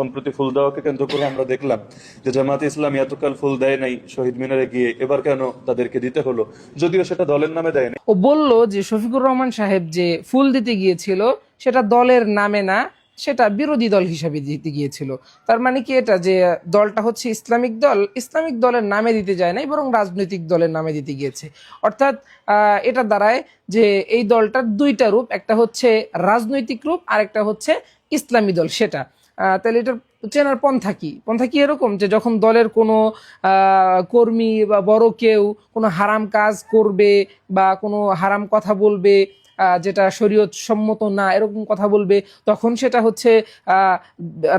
সম্প্রতি ফুল দেওয়াকে কেন্দ্র করে আমরা দেখলাম যে জামাতে ইসলামী এতকাল ফুল দেয় নাই শহীদ মিনারে গিয়ে, এবার কেন তাদেরকে দিতে হলো, যদিও সেটা দলের নামে দেয়নি। ও বলল যে শফিকুর রহমান সাহেব যে ফুল দিতে গিয়েছিল সেটা দলের নামে না, সেটা বিরোধী দল হিসাবে দিতে গিয়েছিল। তার মানে কি এটা যে দলটা হচ্ছে ইসলামিক দল, ইসলামিক দলের নামে দিতে যায় নাই, বরং রাজনৈতিক দলের নামে দিতে গিয়েছে। অর্থাৎ এটা দাঁড়ায় যে এই দলটার দুইটা রূপ, একটা হচ্ছে রাজনৈতিক রূপ আর একটা হচ্ছে ইসলামী দল। সেটা তাহলে এটার চেনার পন্থা কি এরকম যে যখন দলের কোনো কর্মী বা বড় কেউ কোনো হারাম কাজ করবে বা কোনো হারাম কথা বলবে, যেটা শরীয়ত সম্মত না এরকম কথা বলবে, তখন সেটা হচ্ছে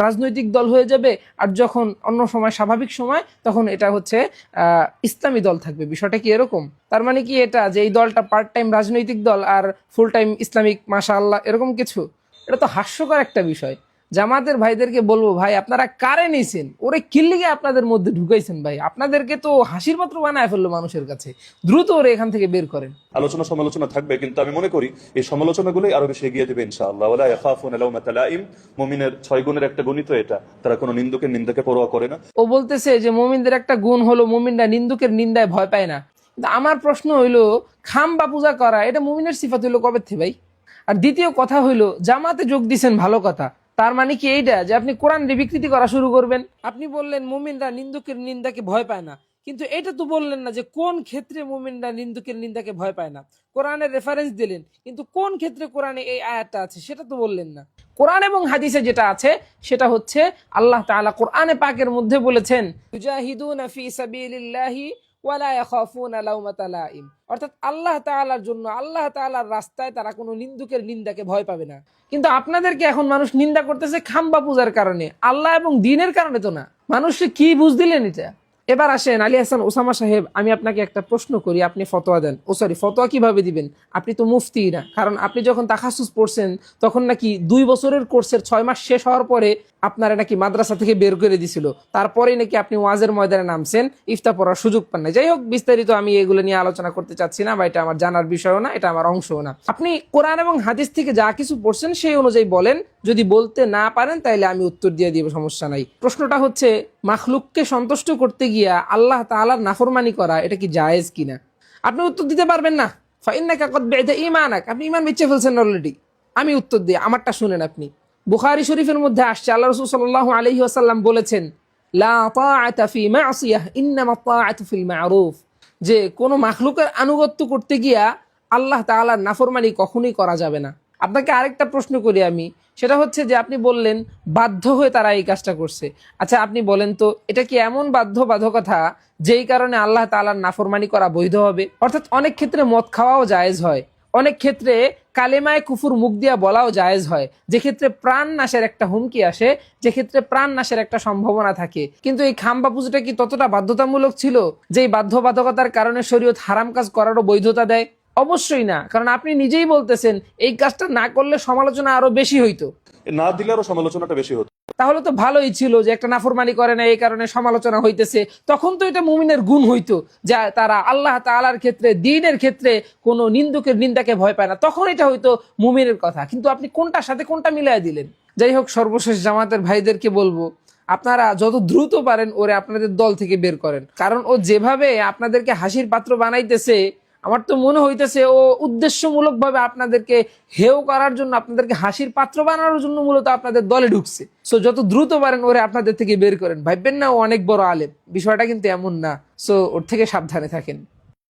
রাজনৈতিক দল হয়ে যাবে। আর যখন অন্য সময় স্বাভাবিক সময় তখন এটা হচ্ছে ইসলামী দল থাকবে। বিষয়টা কি এরকম? তার মানে কি এটা যে এই দলটা পার্ট টাইম রাজনৈতিক দল আর ফুল টাইম ইসলামিক, মাশাআল্লাহ, এরকম কিছু? এটা তো হাস্যকর একটা বিষয়। জামাতের ভাইদেরকে বলবো, ভাই আপনারা কারে নিয়েছেন, ওরে কিল্লিগে আপনাদের মধ্যে ঢুকাইছেন ভাই, আপনাদেরকে তো হাসির পাত্র বানায় ফেললো মানুষের কাছে, দ্রুত ওরে এখান থেকে বের করেন। আলোচনা সমালোচনা থাকবে, কিন্তু আমি মনে করি এই সমালোচনাগুলোই আরো বেশি এগিয়ে দেবে ইনশাআল্লাহ। ওয়ালা ইয়াখাফুনা লাওমাতা লাইম, মুমিনের 6 গুণের একটা গুণই তো এটা, তারা কোনো নিন্দুকের নিন্দাকে পরোয়া করে না। ও বলতেছে যে মুমিনদের একটা গুণ হলো মুমিনরা নিন্দুকের নিন্দায় ভয় পায় না। কিন্তু আমার প্রশ্ন হইলো, খাম্বা পূজা করা এটা মুমিনের সিফাত হইলো কবে থেকে ভাই? আর দ্বিতীয় কথা হইলো, জামাতে যোগ দিছেন ভালো কথা, তার মানে কি এইটা যে আপনি কোরআন বিকৃতি করা শুরু করবেন? আপনি বললেন মুমিনরা নিন্দুকের নিন্দাকে ভয় পায় না, কিন্তু এটা তো বললেন না যে কোন ক্ষেত্রে মুমিনরা নিন্দুকের নিন্দাকে ভয় পায় না। কোরআনের রেফারেন্স দিলেন, কিন্তু কোন ক্ষেত্রে কোরআনে এই আয়াতটা আছে সেটা তো বললেন না। কোরআন এবং হাদিসে যেটা আছে সেটা হচ্ছে আল্লাহ তাআলা কোরআনে পাকের মধ্যে বলেছেন, ইউজাহিদুনা ফি সাবিলিল্লাহি ওয়ালা ইয়াখাফুনা লাওমাতা লাইম, অর্থাৎ আল্লাহ তাআলার জন্য, আল্লাহ তাআলার রাস্তায় তারা কোনো নিন্দুকের নিন্দাকে ভয় পাবে না। কিন্তু আপনাদেরকে এখন মানুষ নিন্দা করতেছে খাম্বা পূজার কারণে, আল্লাহ এবং দ্বীনের কারণে তো না। মানুষকে কি বুঝ দিলেন এটা? এবার আসেন আলী হাসান ওসামা সাহেব, আমি আপনাকে একটা প্রশ্ন করি, আপনি ফতোয়া দেন। ফতোয়া কিভাবে দিবেন? আপনি তো মুফতি না, কারণ আপনি যখন তাখাসুস পড়ছেন তখন নাকি 2 বছরের কোর্সের 6 মাস শেষ হওয়ার পরে আপনারা নাকি মাদ্রাসা থেকে বের করে দিছিল, তারপরেই নাকি আপনি ওয়াজের ময়দানে নামছেন, ইফতা পড়ার সুযোগ পান না। যাই হোক, বিস্তারিত আমি এগুলো নিয়ে আলোচনা করতে চাচ্ছি না, বা এটা আমার জানার বিষয়ও না, এটা আমার অংশও না। আপনি কোরআন এবং হাদিস থেকে যা কিছু পড়ছেন সেই অনুযায়ী বলেন, যদি বলতে না পারেন তাইলে আমি উত্তর দিয়ে দিব, সমস্যা নাই। প্রশ্নটা হচ্ছে, মাখলুককে সন্তুষ্ট করতে গিয়া আল্লাহ তাআলার নাফরমানি করা এটা কি জায়েজ কিনা? আপনি উত্তর দিতে পারবেন না, ফাইন্নাকা ক্বাদ বি'তা ঈমানাক, আপনি ঈমান বেচে ফেলছেন অলরেডি। আমি উত্তর দিই, আমারটা শুনেন আপনি। বুখারী শরীফের মধ্যে আসছে, আল্লাহ রাসূল সাল্লাল্লাহু আলাইহি ওয়াসাল্লাম বলেছেন, লা তাআতা ফি মা'সিয়াহ ইন্নামা তাআতু ফিল মা'রুফ, যে কোনো মাখলুকের আনুগত্য করতে গিয়া আল্লাহ তাআলার নাফরমানি কখনোই করা যাবে না। আপনাকে আরেকটা প্রশ্ন করি আমি, সেটা হচ্ছে যে আপনি বললেন বাধ্য হয়ে তারা এই কাজটা করছে। আচ্ছা আপনি বলেন তো, এটা কি এমন বাধ্যবাধকতা যেই কারণে আল্লাহ তাআলার নাফরমানি করা বৈধ হবে? অর্থাৎ অনেক ক্ষেত্রে মদ খাওয়াও জায়েজ হয়, অনেক ক্ষেত্রে কালেমায়ে কুফুর মুখ দিয়া বলাও জায়েজ হয়, যে ক্ষেত্রে প্রাণ নাশের একটা হুমকি আসে, যে ক্ষেত্রে প্রাণ নাশের একটা সম্ভাবনা থাকে। কিন্তু এই খাম্বা পুজোটা কি ততটা বাধ্যতামূলক ছিল যে এই বাধ্যবাধকতার কারণে শরীয়ত হারাম কাজ করারও বৈধতা দেয়? অবশ্যই না, কারণ আপনি নিজেই বলতেছেন এই কাজটা না করলে সমালোচনা আরো বেশি হইতো, না দিলে আরো সমালোচনাটা বেশি হতো। তাহলে তো ভালোই ছিল যে একটা নাফরমানি করে না এই কারণে সমালোচনা হইতেছে, তখন তো এটা মুমিনের গুণ হইতো, যা তারা আল্লাহ তাআলার ক্ষেত্রে, দ্বীনের ক্ষেত্রে কোনো নিন্দুকের নিন্দাকে ভয় পায় না, তখন এটা হইতো মুমিনের কথা। কিন্তু আপনি কোনটার সাথে কোনটা মিলাই দিলেন। যাই হোক, সর্বশেষ জামাতের ভাইদেরকে বলবো, আপনারা যত দ্রুত পারেন ওরে আপনাদের দল থেকে বের করেন, কারণ ও যেভাবে আপনাদেরকে হাসির পাত্র বানাইতেছে, আমার তো মনে হইতেছে ও উদ্দেশ্যমূলক ভাবে আপনাদেরকে হেয় করার জন্য, আপনাদেরকে হাসির পাত্র বানানোর জন্য মূলত আপনাদের দলে ঢুকছে। সো যত দ্রুত পারেন ওরে আপনাদের থেকে বের করেন। ভাববেন না ও অনেক বড় আলেম, বিষয়টা কিন্তু এমন না। সো ওর থেকে সাবধানে থাকেন।